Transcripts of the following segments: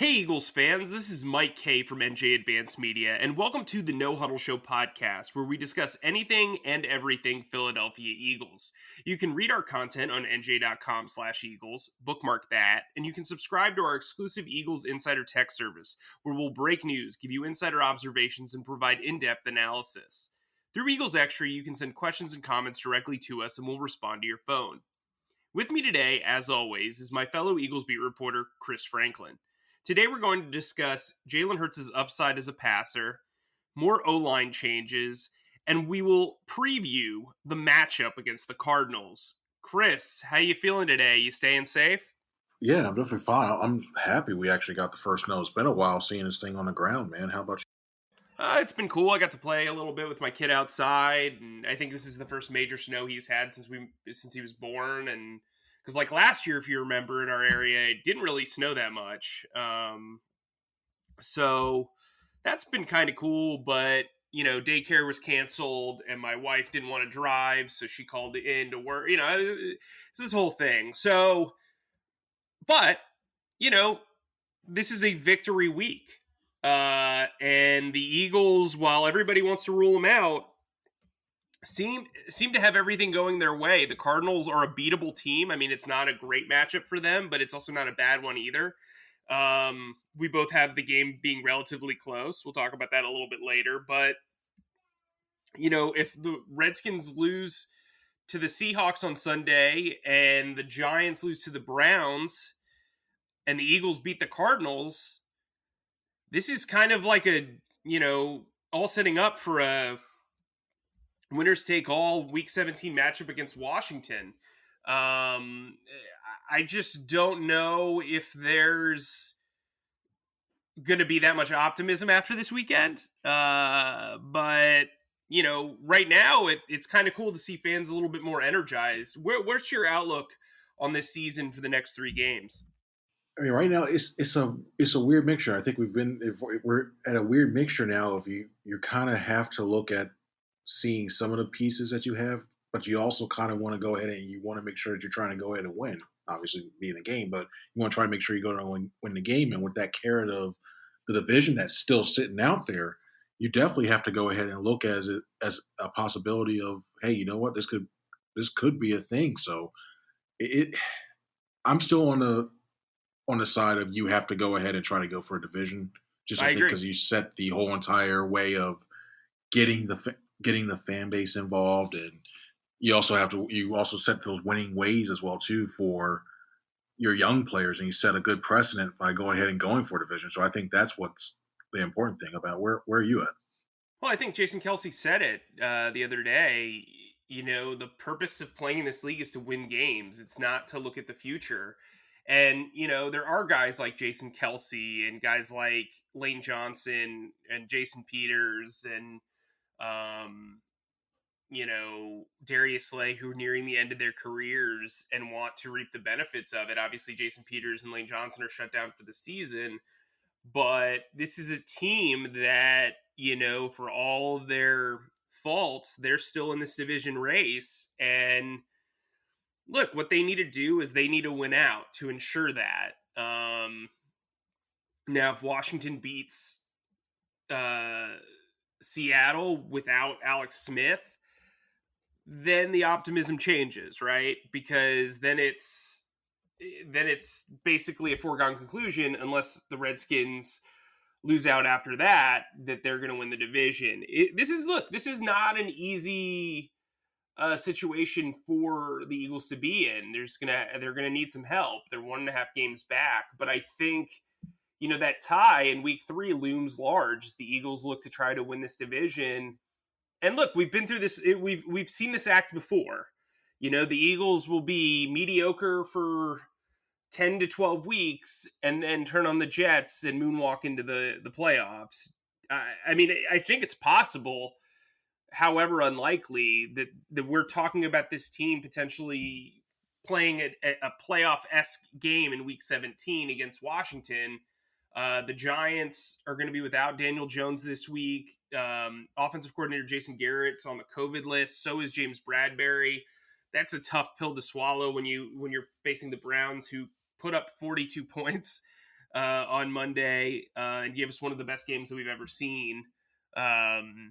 Hey Eagles fans, this is Mike Kaye from NJ Advanced Media, and welcome to the No Huddle Show podcast, where we discuss anything and everything Philadelphia Eagles. You can read our content on NJ.com/Eagles, bookmark that, and you can subscribe to our exclusive Eagles Insider Tech service, where we'll break news, give you insider observations, and provide in-depth analysis. Through Eagles Extra, you can send questions and comments directly to us, and we'll respond to your phone. With me today, as always, is my fellow Eagles beat reporter, Chris Franklin. Today we're going to discuss Jalen Hurts' upside as a passer, more O-line changes, and we will preview the matchup against the Cardinals. Chris, how you feeling today? You staying safe? Yeah, I'm definitely fine. I'm happy we actually got the first snow. It's been a while seeing this thing on the ground, man. How about you? It's been cool. I got to play a little bit with my kid outside, and I think this is the first major snow he's had since he was born. And because like last year, if you remember, in our area, it didn't really snow that much. So that's been kind of cool. But daycare was canceled, and my wife didn't want to drive, so she called in to work. It's this whole thing. So, but this is a victory week. And the Eagles, while everybody wants to rule them out, seem to have everything going their way. The Cardinals are a beatable team. I mean, it's not a great matchup for them, but it's also not a bad one either. We both have the game being relatively close. We'll talk about that a little bit later. But, if the Redskins lose to the Seahawks on Sunday and the Giants lose to the Browns and the Eagles beat the Cardinals, this is kind of like all setting up for a winners take all week 17 matchup against Washington. I just don't know if there's going to be that much optimism after this weekend. But right now it's kind of cool to see fans a little bit more energized. Where's your outlook on this season for the next 3 games? I mean, right now it's a weird mixture. I think we're at a weird mixture now. If you kind of have to look at seeing some of the pieces that you have, but you also kind of want to go ahead and you want to make sure that you're trying to go ahead and win. Obviously, be in the game, but you want to try to make sure you go and win the game. And with that carrot of the division that's still sitting out there, you definitely have to go ahead and look as a possibility of, hey, you know what, this could be a thing. So I'm still on the side of you have to go ahead and try to go for a division. Just I think because you set the whole entire way of getting the fan base involved, and you also set those winning ways as well too for your young players, and you set a good precedent by going ahead and going for a division. So I think that's what's the important thing about where are you at? Well, I think Jason Kelce said it the other day. The purpose of playing in this league is to win games. It's not to look at the future. And, there are guys like Jason Kelce and guys like Lane Johnson and Jason Peters and, Darius Slay who are nearing the end of their careers and want to reap the benefits of it. Obviously, Jason Peters and Lane Johnson are shut down for the season. But this is a team that, for all their faults, they're still in this division race. And look, what they need to do is they need to win out to ensure that. Now, if Washington beats Seattle without Alex Smith, then the optimism changes, right? Because then it's basically a foregone conclusion, unless the Redskins lose out after that they're going to win the division. This is not an easy situation for the Eagles to be in. They're gonna need some help. They're 1.5 games back, but I think that tie in week 3 looms large as the Eagles look to try to win this division. And look, we've been through this. We've seen this act before. The Eagles will be mediocre for 10 to 12 weeks and then turn on the Jets and moonwalk into the playoffs. I mean, I think it's possible, however unlikely, that we're talking about this team potentially playing a playoff-esque game in week 17 against Washington. The Giants are going to be without Daniel Jones this week. Offensive coordinator Jason Garrett's on the COVID list. So is James Bradbury. That's a tough pill to swallow when you're facing the Browns, who put up 42 points on Monday and gave us one of the best games that we've ever seen um,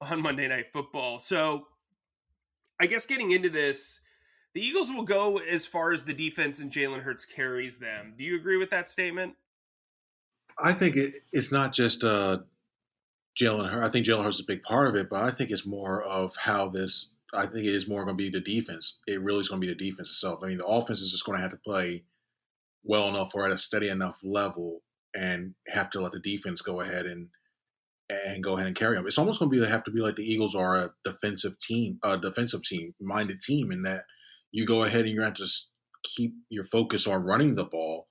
on Monday Night Football. So I guess getting into this, the Eagles will go as far as the defense and Jalen Hurts carries them. Do you agree with that statement? I think it's not just Jalen Hurts. I think Jalen Hurts is a big part of it, but I think it's more of how this. I think it is more going to be the defense. It really is going to be the defense itself. I mean, the offense is just going to have to play well enough or at a steady enough level, and have to let the defense go ahead and go ahead and carry them. It's almost going to be have to be like the Eagles are a defensive team minded team, in that you go ahead and you're going to have to keep your focus on running the ball,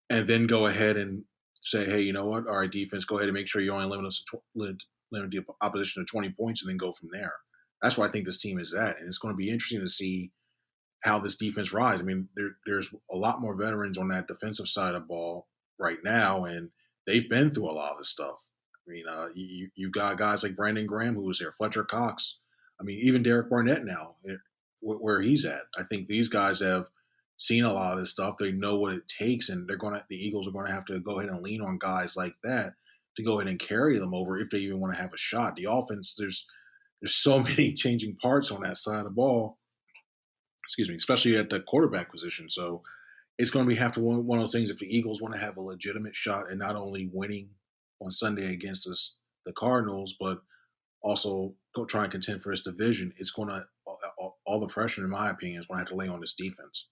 and then go ahead and say, hey, you know what? All right, defense, go ahead and make sure you only limit the opposition to 20 points, and then go from there. That's where I think this team is at, and it's going to be interesting to see how this defense rises. I mean, there's a lot more veterans on that defensive side of the ball right now, and they've been through a lot of this stuff. I mean, you got guys like Brandon Graham, who was there, Fletcher Cox. I mean, even Derek Barnett now, where he's at. I think these guys have seen a lot of this stuff. They know what it takes, and the Eagles are going to have to go ahead and lean on guys like that to go ahead and carry them over if they even want to have a shot. The offense, there's so many changing parts on that side of the ball. Excuse me, especially at the quarterback position. So it's going to be have to one of those things. If the Eagles want to have a legitimate shot and not only winning on Sunday against the Cardinals, but also go try and contend for this division, it's going to all the pressure, in my opinion, is going to have to lay on this defense.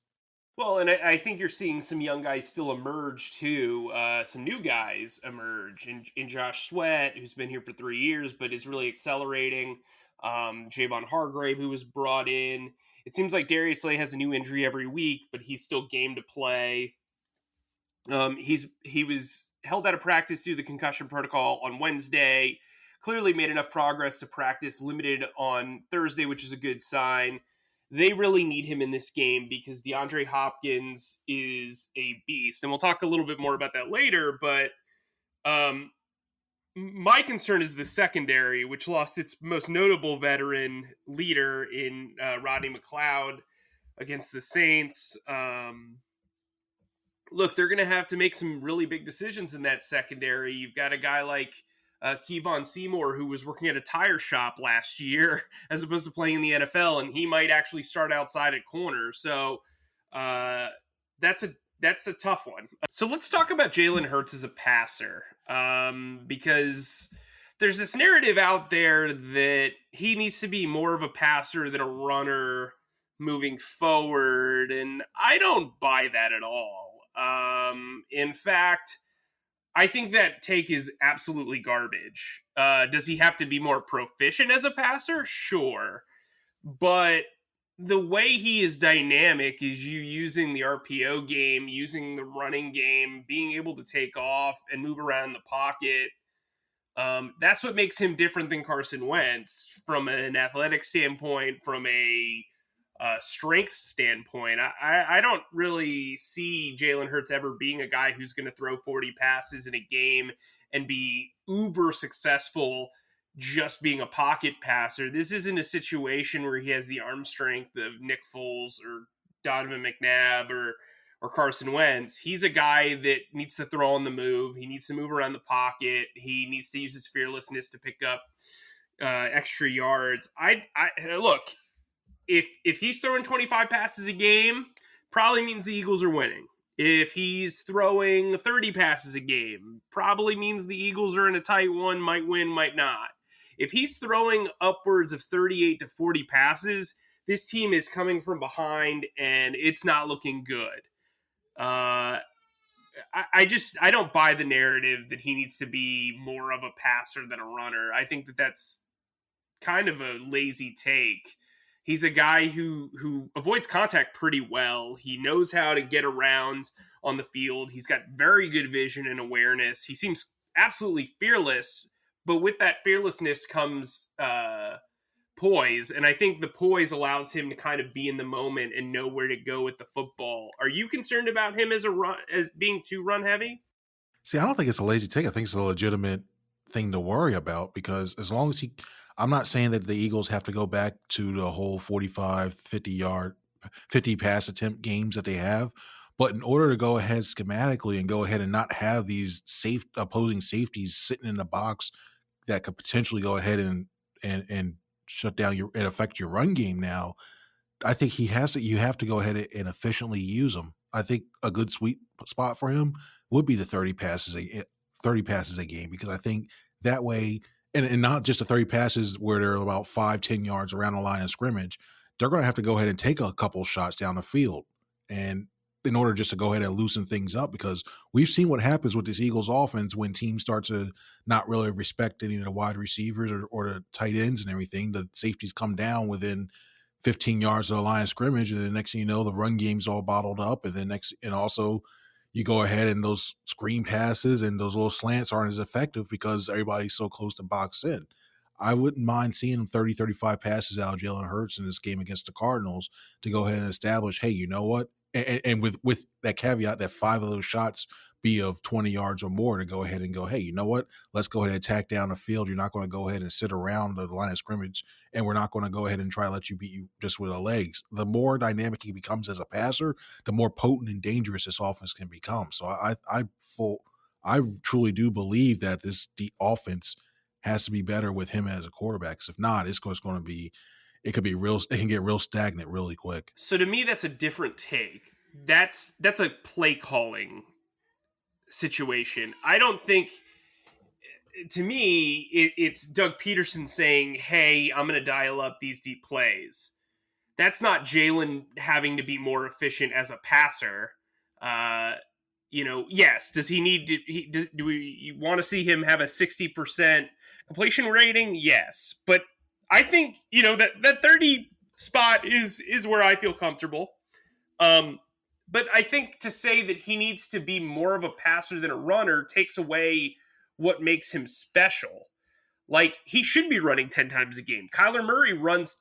Well, and I think you're seeing some young guys still emerge too. Some new guys emerge in Josh Sweat, who's been here for 3 years, but is really accelerating. Javon Hargrave, who was brought in. It seems like Darius Slay has a new injury every week, but he's still game to play. He was held out of practice due to the concussion protocol on Wednesday. Clearly made enough progress to practice limited on Thursday, which is a good sign. They really need him in this game because DeAndre Hopkins is a beast, and we'll talk a little bit more about that later. But um, my concern is the secondary, which lost its most notable veteran leader in Rodney McLeod against the Saints. Look, they're going to have to make some really big decisions in that secondary. You've got a guy like Kevon Seymour, who was working at a tire shop last year as opposed to playing in the NFL, and he might actually start outside at corner. So that's a tough one. So let's talk about Jalen Hurts as a passer, because there's this narrative out there that he needs to be more of a passer than a runner moving forward, and I don't buy that at all. In fact, I think that take is absolutely garbage. Does he have to be more proficient as a passer? Sure. But the way he is dynamic is you using the RPO game, using the running game, being able to take off and move around the pocket. That's what makes him different than Carson Wentz from an athletic standpoint, from a strength standpoint. I don't really see Jalen Hurts ever being a guy who's going to throw 40 passes in a game and be uber successful just being a pocket passer. This isn't a situation where he has the arm strength of Nick Foles or Donovan McNabb or Carson Wentz. He's a guy that needs to throw on the move. He needs to move around the pocket. He needs to use his fearlessness to pick up extra yards. I look, if he's throwing 25 passes a game, probably means the Eagles are winning. If he's throwing 30 passes a game, probably means the Eagles are in a tight one, might win, might not. If he's throwing upwards of 38 to 40 passes, this team is coming from behind and it's not looking good. I don't buy the narrative that he needs to be more of a passer than a runner. I think that that's kind of a lazy take. He's a guy who avoids contact pretty well. He knows how to get around on the field. He's got very good vision and awareness. He seems absolutely fearless, but with that fearlessness comes poise, and I think the poise allows him to kind of be in the moment and know where to go with the football. Are you concerned about him as being too run heavy? See, I don't think it's a lazy take. I think it's a legitimate thing to worry about because as long as I'm not saying that the Eagles have to go back to the whole 45, 50 pass attempt games that they have, But in order to go ahead schematically and go ahead and not have these opposing safeties sitting in the box that could potentially go ahead and shut down and affect your run game now, I think you have to go ahead and efficiently use him. I think a good sweet spot for him would be the 30 passes a game, because I think that way, and not just the 30 passes where they're about 5-10 yards around the line of scrimmage, they're going to have to go ahead and take a couple shots down the field. And in order just to go ahead and loosen things up, because we've seen what happens with this Eagles offense when teams start to not really respect any of the wide receivers or the tight ends and everything. The safeties come down within 15 yards of the line of scrimmage, and the next thing you know, the run game's all bottled up, and also you go ahead and those screen passes and those little slants aren't as effective because everybody's so close to box in. I wouldn't mind seeing 30, 35 passes out of Jalen Hurts in this game against the Cardinals to go ahead and establish, hey, you know what? And with that caveat that 5 of those shots be of 20 yards or more, to go ahead and go, hey, you know what? Let's go ahead and attack down the field. You're not going to go ahead and sit around the line of scrimmage, and we're not going to go ahead and try to let you beat you just with the legs. The more dynamic he becomes as a passer, the more potent and dangerous this offense can become. So I truly do believe that the offense has to be better with him as a quarterback. 'Cause if not, it's going to be it can get real stagnant really quick. So to me, that's a different take. That's a play calling situation. I don't think, to me, it's Doug Peterson saying, hey, I'm going to dial up these deep plays. That's not Jalen having to be more efficient as a passer. Yes, does he need to, do we want to see him have a 60% completion rating? Yes. But I think, that 30 spot is where I feel comfortable. But I think to say that he needs to be more of a passer than a runner takes away what makes him special. Like, he should be running 10 times a game. Kyler Murray runs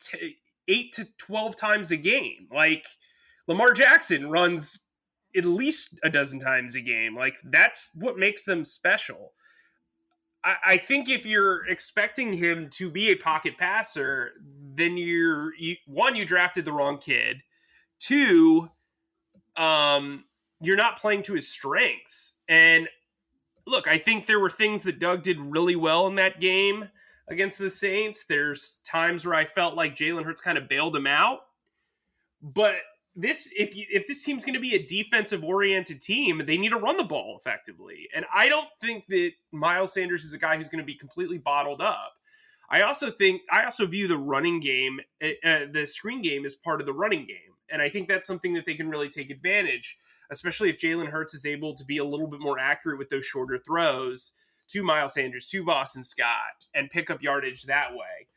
8 to 12 times a game. Like, Lamar Jackson runs at least a dozen times a game. Like, that's what makes them special. I think if you're expecting him to be a pocket passer, then you drafted the wrong kid. 2, you're not playing to his strengths. And look, I think there were things that Doug did really well in that game against the Saints. There's times where I felt like Jalen Hurts kind of bailed him out. But if this team's going to be a defensive-oriented team, they need to run the ball effectively. And I don't think that Miles Sanders is a guy who's going to be completely bottled up. I also view the running game, the screen game, as part of the running game. And I think that's something that they can really take advantage, especially if Jalen Hurts is able to be a little bit more accurate with those shorter throws to Miles Sanders, to Boston Scott, and pick up yardage that way.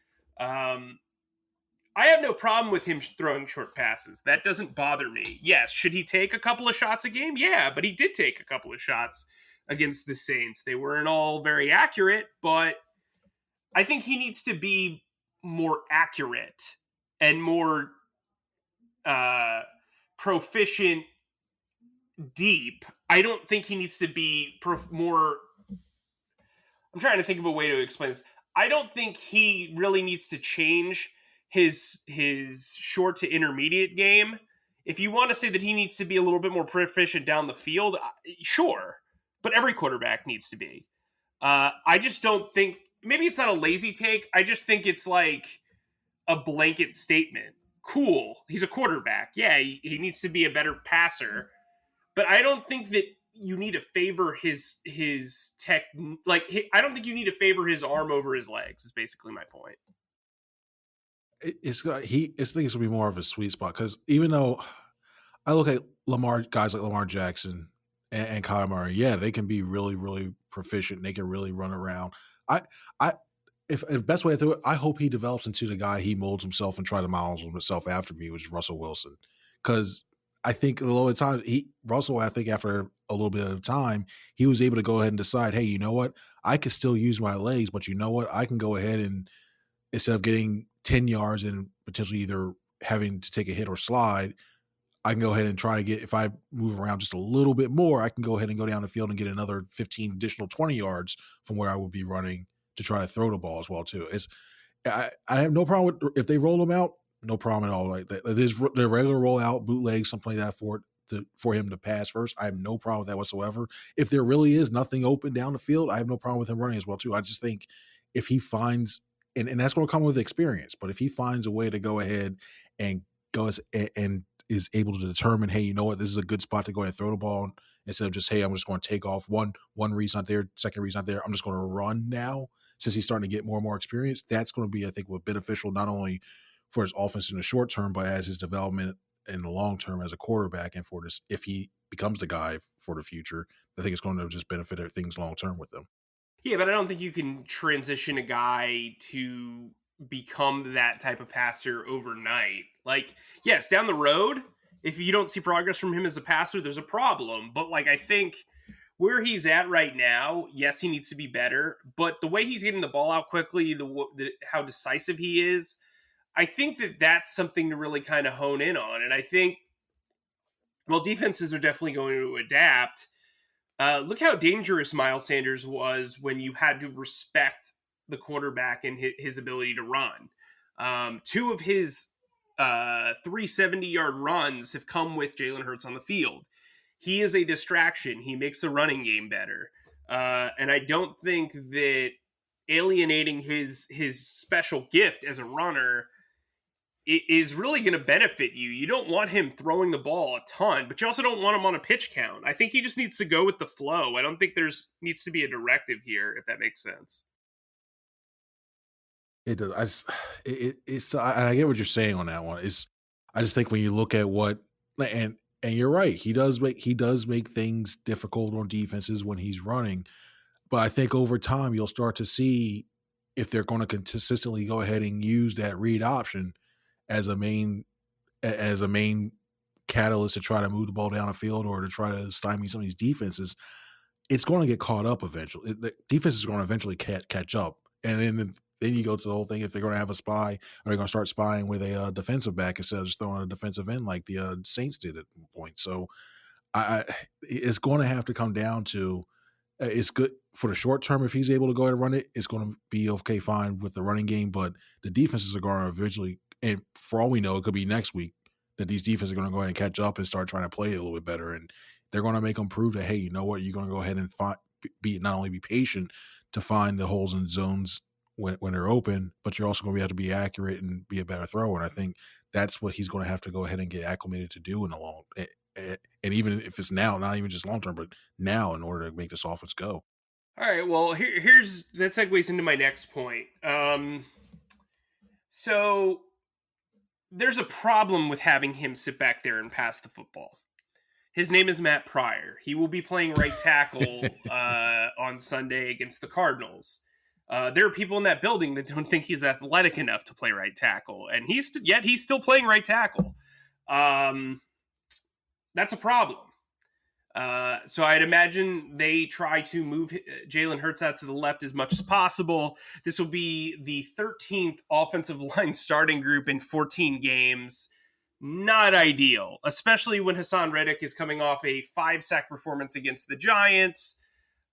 I have no problem with him throwing short passes. That doesn't bother me. Yes, should he take a couple of shots a game? Yeah, but he did take a couple of shots against the Saints. They weren't all very accurate, but I think he needs to be more accurate and more proficient deep. I don't think he needs to be more... I'm trying to think of a way to explain this. I don't think he really needs to change his short to intermediate game. If you want to say that he needs to be a little bit more proficient down the field, sure. But every quarterback needs to be. I just don't think... Maybe it's not a lazy take. I just think it's like a blanket statement. Cool. He's a quarterback. Yeah, he needs to be a better passer. But I don't think that you need to favor his tech. I don't think you need to favor his arm over his legs, is basically my point. I think it's going to be more of a sweet spot, because even though I look at guys like Lamar Jackson and Kyler Murray, yeah, they can be really, really proficient. They can really run around. If the best way to do it, I hope he develops into the guy he molds himself and try to model himself after me, which is Russell Wilson. Because I think a lot of times Russell, I think after a little bit of time, he was able to go ahead and decide, hey, you know what? I can still use my legs, but you know what? I can go ahead and, instead of getting 10 yards and potentially either having to take a hit or slide, I can go ahead and try to get, if I move around just a little bit more, I can go ahead and go down the field and get another 15 additional 20 yards from where I would be running to try to throw the ball as well too. I have no problem with if they roll them out, no problem at all. Like there's the regular rollout, bootleg, something like that for it. for him to pass first. I have no problem with that whatsoever. If there really is nothing open down the field, I have no problem with him running as well too. I just think if he finds, and that's going to come with experience, but if he finds a way to go ahead and goes and is able to determine, hey, you know what, this is a good spot to go ahead and throw the ball instead of just, hey, I'm just going to take off one read's not there, second read's not there, I'm just going to run now. Since he's starting to get more and more experience, that's going to be, I think, beneficial not only for his offense in the short term, but as his development in the long term as a quarterback, and for this, if he becomes the guy for the future, I think it's going to just benefit things long term with them. Yeah, but I don't think you can transition a guy to become that type of passer overnight. Like, yes, down the road, if you don't see progress from him as a passer, there's a problem. But like, I think where he's at right now, yes, he needs to be better. But the way he's getting the ball out quickly, how decisive he is, I think that's something to really kind of hone in on. And I think, well, defenses are definitely going to adapt. Look how dangerous Miles Sanders was when you had to respect the quarterback and his ability to run. Two of his 370-yard runs have come with Jalen Hurts on the field. He is a distraction. He makes the running game better. And I don't think that alienating his special gift as a runner is really going to benefit you. You don't want him throwing the ball a ton, but you also don't want him on a pitch count. I think he just needs to go with the flow. I don't think needs to be a directive here, if that makes sense. It does. I get what you're saying on that one. I just think when you look at and you're right, he does make things difficult on defenses when he's running, but I think over time you'll start to see if they're going to consistently go ahead and use that read option as a main catalyst to try to move the ball down the field or to try to stymie some of these defenses. It's going to get caught up eventually. The defense is going to eventually catch up, and then you go to the whole thing. If they're going to have a spy, are they going to start spying with a defensive back instead of just throwing a defensive end like the Saints did at one point? So it's going to have to come down to it's good for the short term if he's able to go ahead and run it. It's going to be okay, fine with the running game, but the defenses are going to eventually, and for all we know, it could be next week that these defenses are going to go ahead and catch up and start trying to play it a little bit better, and they're going to make them prove that, hey, you know what, you're going to go ahead and not only be patient to find the holes in zones when they're open, but you're also going to have to be accurate and be a better thrower. And I think that's what he's going to have to go ahead and get acclimated to do in the long. And even if it's now, not even just long term, but now, in order to make this offense go. All right. Well, here's that segues into my next point. So there's a problem with having him sit back there and pass the football. His name is Matt Pryor. He will be playing right tackle on Sunday against the Cardinals. There are people in that building that don't think he's athletic enough to play right tackle, and he's still playing right tackle. That's a problem. So I'd imagine they try to move Jalen Hurts out to the left as much as possible. This will be the 13th offensive line starting group in 14 games. Not ideal, especially when Hassan Reddick is coming off a 5-sack performance against the Giants,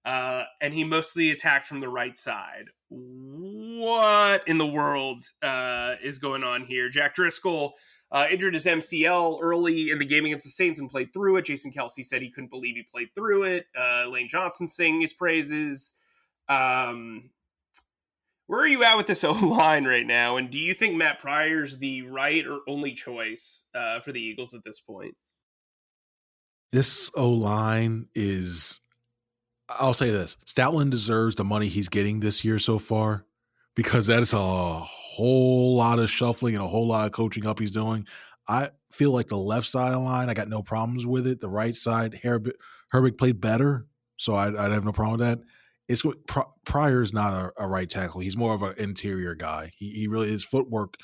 and he mostly attacked from the right side. What in the world is going on here? Jack Driscoll injured his MCL early in the game against the Saints and played through it. Jason Kelsey said he couldn't believe he played through it. Lane Johnson sang his praises. Where are you at with this O-line right now? And do you think Matt Pryor's the right or only choice for the Eagles at this point? This O-line is, I'll say this, Stoutland deserves the money he's getting this year so far, because that is a whole lot of shuffling and a whole lot of coaching up he's doing. I feel like the left side of the line, I got no problems with it. The right side, Herbig played better, so I'd have no problem with that. Pryor's not a right tackle. He's more of an interior guy. He really, his footwork,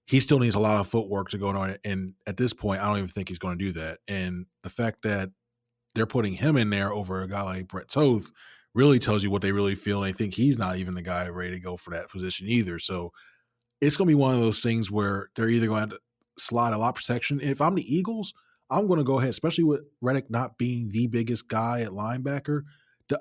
he still needs a lot of footwork to go on it. And at this point, I don't even think he's going to do that. And the fact that they're putting him in there over a guy like Brett Toth really tells you what they really feel. And I think he's not even the guy ready to go for that position either. So it's going to be one of those things where they're either going to slide a lot of protection. If I'm the Eagles, I'm going to go ahead, especially with Reddick not being the biggest guy at linebacker.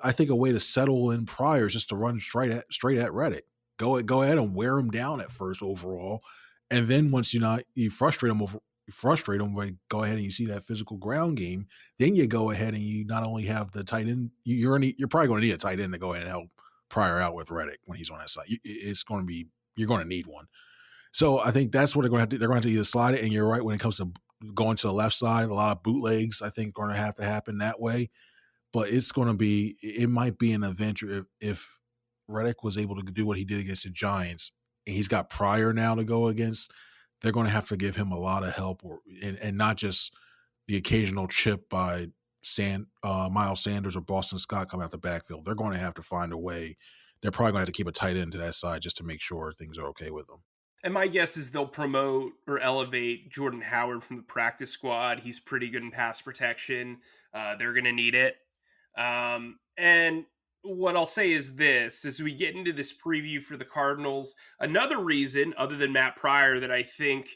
I think a way to settle in Pryor is just to run straight at Reddick. Go ahead and wear him down at first overall, and then once you frustrate him frustrate them by go ahead and you see that physical ground game. Then you go ahead and you not only have the tight end, you're probably going to need a tight end to go ahead and help Pryor out with Reddick when he's on that side. It's going to be, you're going to need one. So I think that's what they're going to have to. They're going to have to either slide it, and you're right when it comes to going to the left side. A lot of bootlegs, I think, are going to have to happen that way. But it's going to be. It might be an adventure if Reddick was able to do what he did against the Giants, and he's got Pryor now to go against. They're going to have to give him a lot of help, and not just the occasional chip by Miles Sanders or Boston Scott coming out the backfield. They're going to have to find a way. They're probably going to have to keep a tight end to that side just to make sure things are okay with them. And my guess is they'll promote or elevate Jordan Howard from the practice squad. He's pretty good in pass protection. They're going to need it. And what I'll say is this, as we get into this preview for the Cardinals, another reason other than Matt Pryor that I think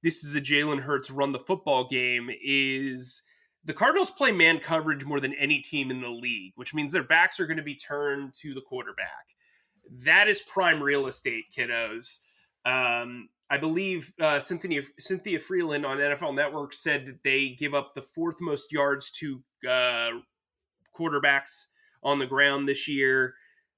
this is a Jalen Hurts run the football game is the Cardinals play man coverage more than any team in the league, which means their backs are going to be turned to the quarterback. That is prime real estate, kiddos. I believe Cynthia Freeland on NFL Network said that they give up the fourth most yards to quarterbacks on the ground this year.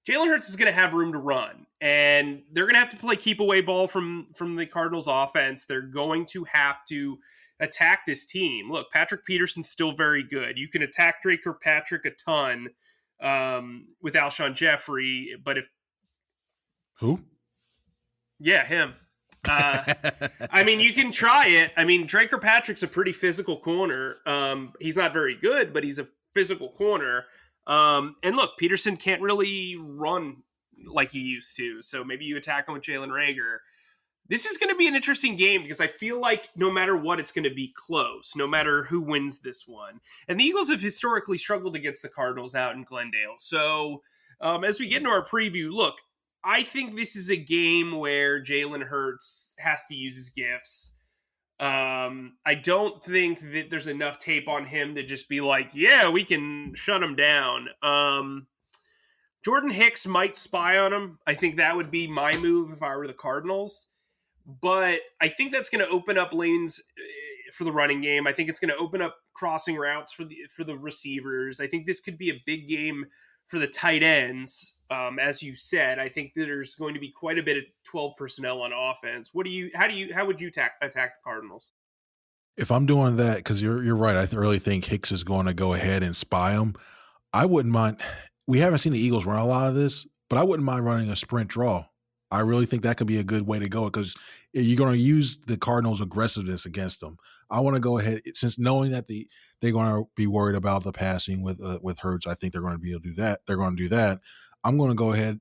Jalen Hurts is going to have room to run, and they're going to have to play keep away ball from the Cardinals offense. They're going to have to attack this team. Look, Patrick Peterson's still very good. You can attack Drake Kirkpatrick a ton with Alshon Jeffrey, but if who? Yeah, him. I mean, you can try it. I mean, Drake Kirkpatrick's a pretty physical corner. He's not very good, but he's a physical corner. And look, Peterson can't really run like he used to. So maybe you attack him with Jalen Reagor. This is going to be an interesting game because I feel like no matter what, it's going to be close, no matter who wins this one. And the Eagles have historically struggled against the Cardinals out in Glendale. So as we get into our preview, look, I think this is a game where Jalen Hurts has to use his gifts. I don't think that there's enough tape on him to just be like, yeah, we can shut him down. Jordan Hicks might spy on him. I think that would be my move if I were the Cardinals. But I think that's going to open up lanes for the running game. I think it's going to open up crossing routes for the receivers. I think this could be a big game for the tight ends. As you said, I think that there's going to be quite a bit of 12 personnel on offense. How would you attack the Cardinals? If I'm doing that, because you're right, I really think Hicks is going to go ahead and spy him. I wouldn't mind. We haven't seen the Eagles run a lot of this, but I wouldn't mind running a sprint draw. I really think that could be a good way to go because you're going to use the Cardinals' aggressiveness against them. I want to go ahead, since knowing that they're going to be worried about the passing with Hurts. I think they're going to be able to do that. They're going to do that. I'm going to go ahead,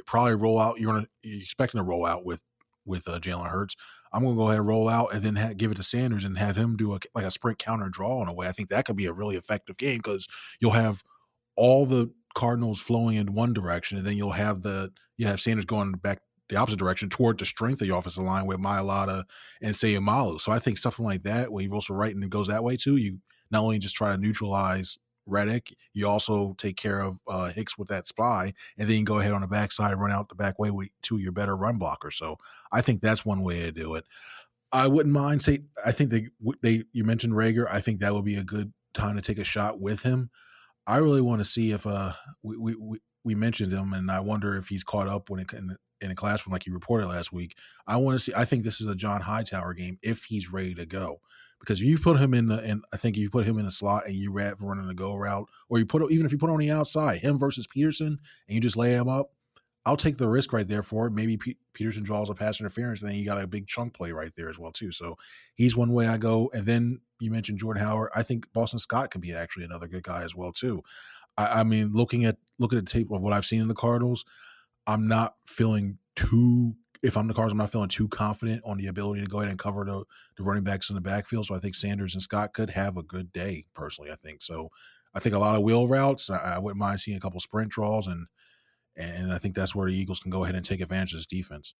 probably roll out. You're expecting to roll out with Jalen Hurts. I'm going to go ahead and roll out and then give it to Sanders and have him do a sprint counter draw in a way. I think that could be a really effective game because you'll have all the Cardinals flowing in one direction, and then you have Sanders going back the opposite direction toward the strength of the offensive line with Mailata and Sayamalu. So I think something like that, where you also right and it goes that way too. You not only just try to neutralize Reddick, you also take care of Hicks with that spy, and then you go ahead on the backside and run out the back way with two of your better run blockers. So I think that's one way to do it. I wouldn't mind I think you mentioned Reagor. I think that would be a good time to take a shot with him. I really want to see if we mentioned him, and I wonder if he's caught up when in a classroom like you reported last week. I want to see. I think this is a John Hightower game if he's ready to go, because if you put him I think if you put him in a slot and you running a go route, or even if you put him on the outside, him versus Peterson, and you just lay him up, I'll take the risk right there for it. Maybe Peterson draws a pass interference, and then you got a big chunk play right there as well too. So he's one way I go. And then you mentioned Jordan Howard. I think Boston Scott could be actually another good guy as well too. I mean, looking at the tape of what I've seen in the Cardinals, I'm not feeling if I'm the Cardinals, I'm not feeling too confident on the ability to go ahead and cover the running backs in the backfield. So I think Sanders and Scott could have a good day personally, I think. So I think a lot of wheel routes. I wouldn't mind seeing a couple sprint draws, and I think that's where the Eagles can go ahead and take advantage of this defense.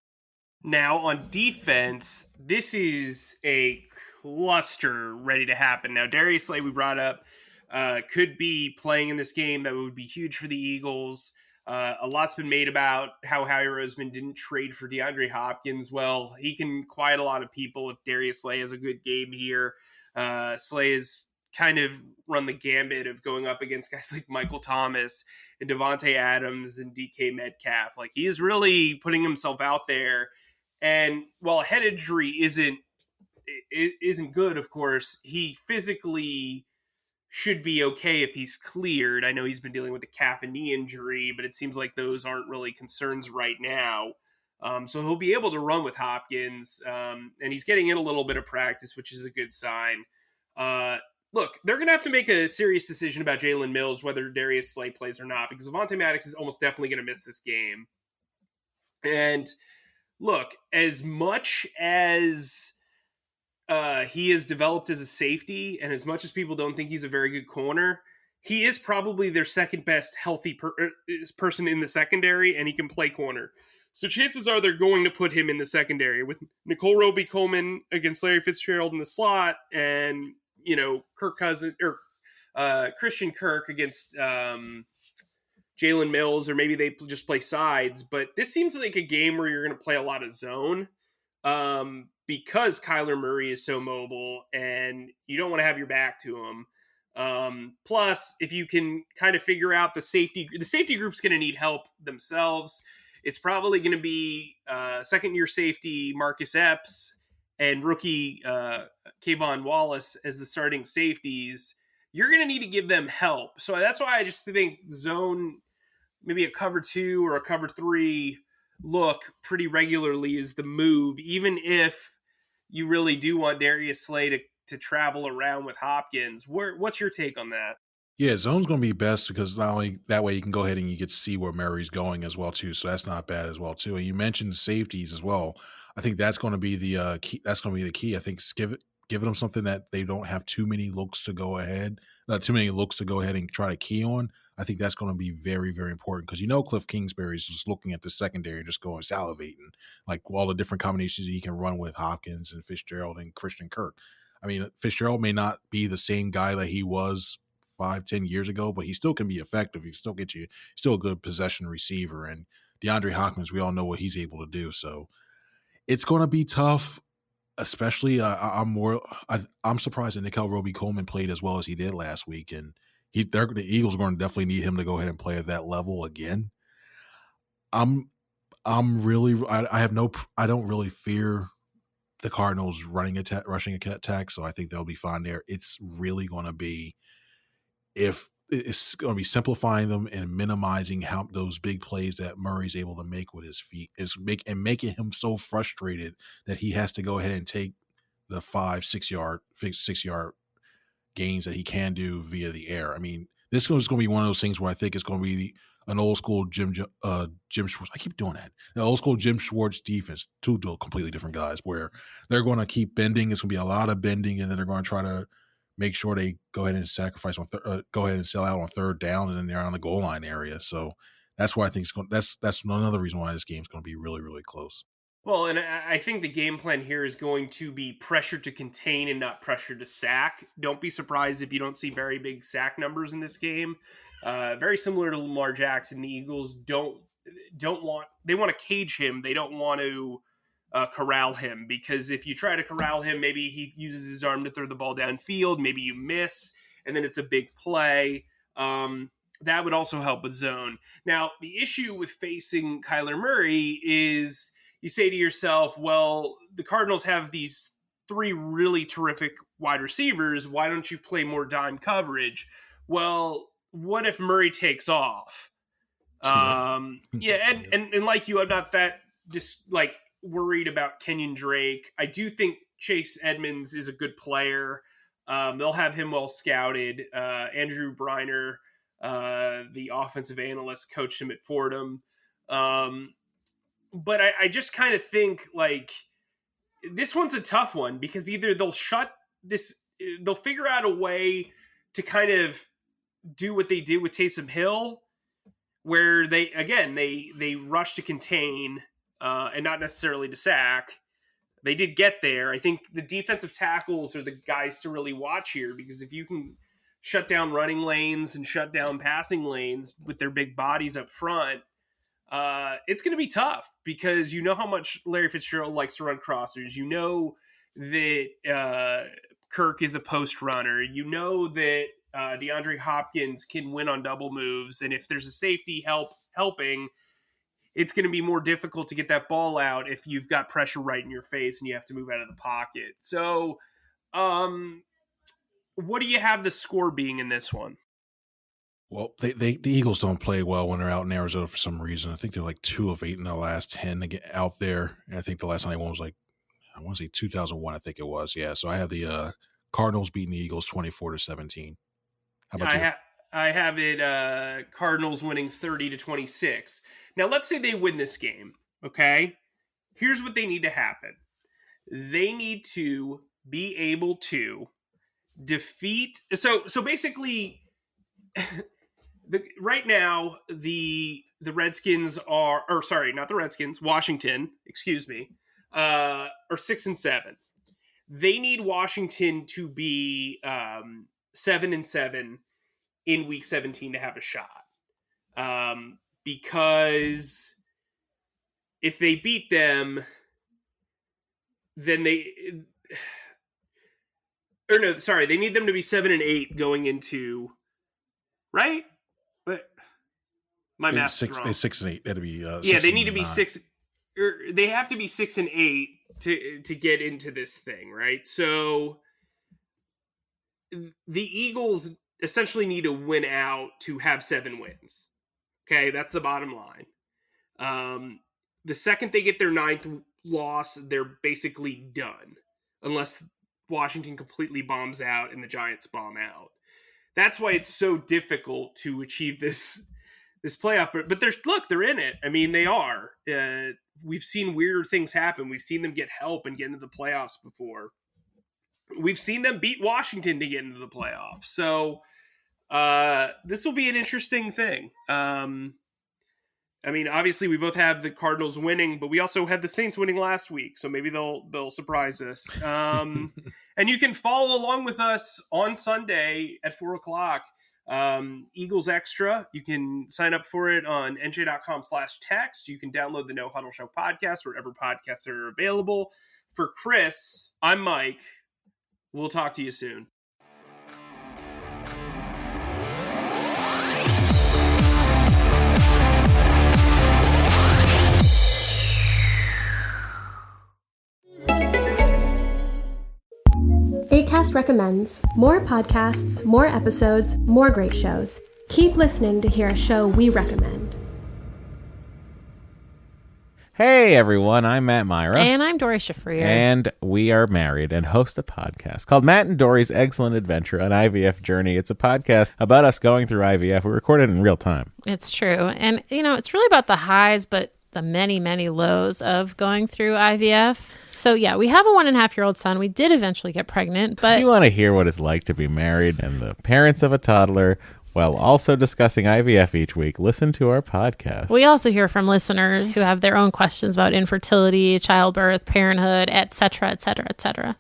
Now, on defense, this is a cluster ready to happen. Now, Darius Slay, we brought up, could be playing in this game. That would be huge for the Eagles. A lot's been made about how Howie Roseman didn't trade for DeAndre Hopkins. Well, he can quiet a lot of people if Darius Slay has a good game here. Slay has kind of run the gambit of going up against guys like Michael Thomas and Devontae Adams and DK Metcalf. Like, he is really putting himself out there. And while a head injury isn't good, of course, he physically should be okay if he's cleared. I know he's been dealing with a calf and knee injury, but it seems like those aren't really concerns right now. So he'll be able to run with Hopkins, and he's getting in a little bit of practice, which is a good sign. Look, they're going to have to make a serious decision about Jalen Mills, whether Darius Slay plays or not, because Avonte Maddox is almost definitely going to miss this game. And look, as much as he has developed as a safety, and as much as people don't think he's a very good corner, he is probably their second best healthy person in the secondary, and he can play corner. So chances are they're going to put him in the secondary with Nicole Roby-Coleman against Larry Fitzgerald in the slot, and Kirk Cousins or Christian Kirk against Jalen Mills, or maybe they just play sides. But this seems like a game where you're going to play a lot of zone. Because Kyler Murray is so mobile and you don't want to have your back to him. Plus, if you can kind of figure out the safety group's going to need help themselves. It's probably going to be second-year safety Marcus Epps and rookie Kayvon Wallace as the starting safeties. You're going to need to give them help. So that's why I just think zone, maybe a cover 2 or a cover 3 look pretty regularly is the move, even if you really do want Darius Slay to travel around with Hopkins. What's your take on that? Yeah, zone's going to be best because not only that way you can go ahead and you get to see where Murray's going as well too. So that's not bad as well too. And you mentioned the safeties as well. I think that's going to be the key. That's going to be the key. I think giving them something that they don't have too many looks to go ahead, not too many looks to go ahead and try to key on. I think that's going to be very, very important because Cliff Kingsbury's just looking at the secondary and just going salivating, like all the different combinations he can run with Hopkins and Fitzgerald and Christian Kirk. I mean, Fitzgerald may not be the same guy that he was 5-10 years ago, but he still can be effective. He still get you, still a good possession receiver. And DeAndre Hopkins, we all know what he's able to do. So it's going to be tough. Especially, I'm surprised that Nicole Roby-Coleman played as well as he did last week, and the Eagles are going to definitely need him to go ahead and play at that level again. I don't really fear the Cardinals rushing attack, so I think they'll be fine there. It's really going to be it's going to be simplifying them and minimizing how those big plays that Murray's able to make with his feet making him so frustrated that he has to go ahead and take the 5-6 yard gains that he can do via the air. I mean, this is going to be one of those things where I think it's going to be an old school Jim Schwartz. I keep doing that. The old school Jim Schwartz defense, two completely different guys, where they're going to keep bending. It's going to be a lot of bending, and then they're going to try to make sure they go ahead and sacrifice go ahead and sell out on third down, and then they're on the goal line area. So that's why I think that's another reason why this game's going to be really, really close. Well, and I think the game plan here is going to be pressure to contain and not pressure to sack. Don't be surprised if you don't see very big sack numbers in this game. Very similar to Lamar Jackson, the Eagles want to cage him. They don't want to corral him, because if you try to corral him, maybe he uses his arm to throw the ball downfield. Maybe you miss, and then it's a big play. That would also help with zone. Now, the issue with facing Kyler Murray is you say to yourself, well, the Cardinals have these 3 really terrific wide receivers. Why don't you play more dime coverage? Well, what if Murray takes off? Yeah, and like you, I'm not that just like worried about Kenyon Drake. I do think Chase Edmonds is a good player. They'll have him well scouted. Andrew Briner, the offensive analyst, coached him at Fordham. But I just kind of think like this one's a tough one, because either they'll figure out a way to kind of do what they did with Taysom Hill, where they rush to contain and not necessarily to sack. They did get there. I think the defensive tackles are the guys to really watch here, because if you can shut down running lanes and shut down passing lanes with their big bodies up front, it's going to be tough because you know how much Larry Fitzgerald likes to run crossers. You know that Kirk is a post runner. You know that DeAndre Hopkins can win on double moves. And if there's a safety helping, it's going to be more difficult to get that ball out if you've got pressure right in your face and you have to move out of the pocket. So, what do you have the score being in this one? Well, the Eagles don't play well when they're out in Arizona for some reason. I think they're like 2 of 8 in the last 10 to get out there. And I think the last time they won was like, I want to say 2001, I think it was. Yeah. So I have the Cardinals beating the Eagles 24-17. How about you? I have it Cardinals winning 30-26. Now, let's say they win this game, okay? Here's what they need to happen. They need to be able to defeat... So basically, right now, the Redskins are... Or, sorry, not the Redskins. Washington, excuse me, are 6-7. They need Washington to be 7-7 in week 17 to have a shot. Because if they beat them, then they need them to be 7-8 going into, right? But my math's wrong. 6-8. That'd be they need to be 6. They have to be 6-8 to get into this thing, right? So the Eagles essentially need to win out to have 7 wins. Okay, that's the bottom line. The second they get their 9th loss, they're basically done. Unless Washington completely bombs out and the Giants bomb out. That's why it's so difficult to achieve this playoff. But they're in it. I mean, they are. We've seen weird things happen. We've seen them get help and get into the playoffs before. We've seen them beat Washington to get into the playoffs. So this will be an interesting thing. I mean, obviously we both have the Cardinals winning, but we also had the Saints winning last week. So maybe they'll surprise us. And you can follow along with us on Sunday at 4:00. Eagles Extra. You can sign up for it on NJ.com/text. You can download the No Huddle Show podcast wherever podcasts are available. For Chris, I'm Mike. We'll talk to you soon. Acast recommends more podcasts, more episodes, more great shows. Keep listening to hear a show we recommend. Hey everyone, I'm Matt Myra. And I'm Dory Shafrir. And we are married and host a podcast called Matt and Dory's Excellent Adventure, an IVF Journey. It's a podcast about us going through IVF. We record it in real time. It's true. And, it's really about the highs, but the many, many lows of going through IVF. So, yeah, we have a 1.5-year-old son. We did eventually get pregnant, but... If you want to hear what it's like to be married and the parents of a toddler while also discussing IVF each week, listen to our podcast. We also hear from listeners who have their own questions about infertility, childbirth, parenthood, et cetera, et cetera, et cetera.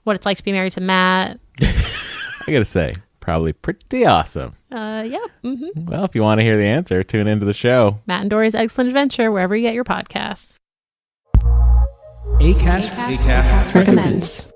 What it's like to be married to Matt. I gotta say, probably pretty awesome. Yeah. Mm-hmm. Well, if you want to hear the answer, tune into the show. Matt and Dory's Excellent Adventure, wherever you get your podcasts. Acast recommends.